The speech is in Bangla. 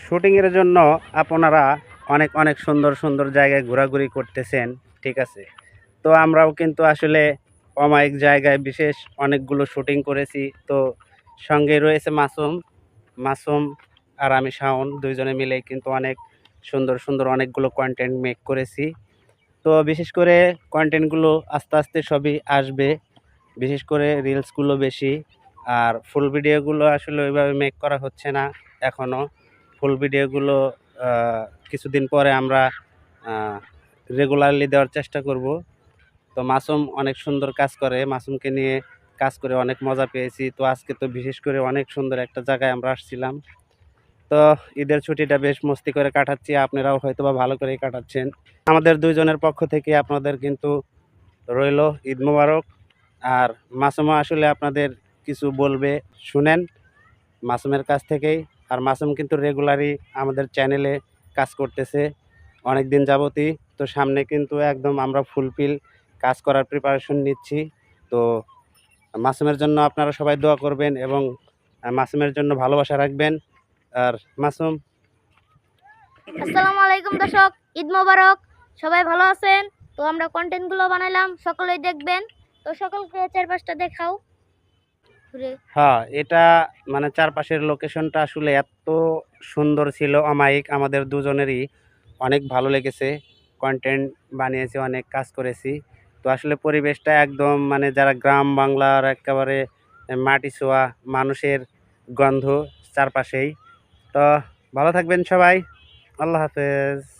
শুটিংয়ের জন্য আপনারা অনেক অনেক সুন্দর সুন্দর জায়গায় ঘোরাঘুরি করতেছেন, ঠিক আছে। তো আমরাও কিন্তু আসলে অমায়িক জায়গায় বিশেষ অনেকগুলো শুটিং করেছি। তো সঙ্গে রয়েছে মাসুম মাসুম আর আমি শাওন, দুইজনে মিলে কিন্তু অনেক সুন্দর সুন্দর অনেকগুলো কন্টেন্ট মেক করেছি। তো বিশেষ করে কন্টেন্টগুলো আস্তে আস্তে সবই আসবে, বিশেষ করে রিলসগুলো বেশি। আর ফুল ভিডিওগুলো আসলে ওইভাবে মেক করা হচ্ছে না এখনও। ফুল ভিডিওগুলো কিছুদিন পরে আমরা রেগুলারলি দেওয়ার চেষ্টা করব। তো মাসুম অনেক সুন্দর কাজ করে, মাসুমকে নিয়ে কাজ করে অনেক মজা পেয়েছি। তো আজকে তো বিশেষ করে অনেক সুন্দর একটা জায়গায় আমরা আসছিলাম। তো ঈদের ছুটিটা বেশ মস্তি করে কাটাচ্ছি, আপনারাও হয়তো বা ভালো করেই কাটাচ্ছেন। আমাদের দুইজনের পক্ষ থেকে আপনাদের কিন্তু রইল ঈদ মোবারক। আর মাসুমও আসলে আপনাদের কিছু বলবে, শুনেন মাসুমের কাছ থেকেই। আর মাসুম কিন্তু রেগুলারই আমাদের চ্যানেলে কাজ করতেছে অনেক দিন যাবতই। তো সামনে কিন্তু একদম আমরা ফুলফিল কাজ করার প্রিপারেশন নিচ্ছি। তো মাসুমের জন্য আপনারা সবাই দোয়া করবেন এবং মাসুমের জন্য ভালোবাসা রাখবেন। আর মাসুম, আসসালামু আলাইকুম দর্শক, ঈদ মোবারক। সবাই ভালো আছেন? তো আমরা কন্টেন্টগুলো বানাইলাম, সকলেই দেখবেন। তো সকলকে চারপাশটা দেখাও ঘুরে। হ্যাঁ, এটা মানে চারপাশের লোকেশনটা আসলে এত সুন্দর ছিল, অমায়িক। আমাদের দুজনেরই অনেক ভালো লেগেছে, কন্টেন্ট বানিয়েছি, অনেক কাজ করেছি। তো আসলে পরিবেশটা একদম মানে যারা গ্রাম বাংলার একেবারে মাটি ছোঁয়া মানুষের গন্ধ চারপাশেই। তো ভালো থাকবেন সবাই, আল্লাহ হাফেজ।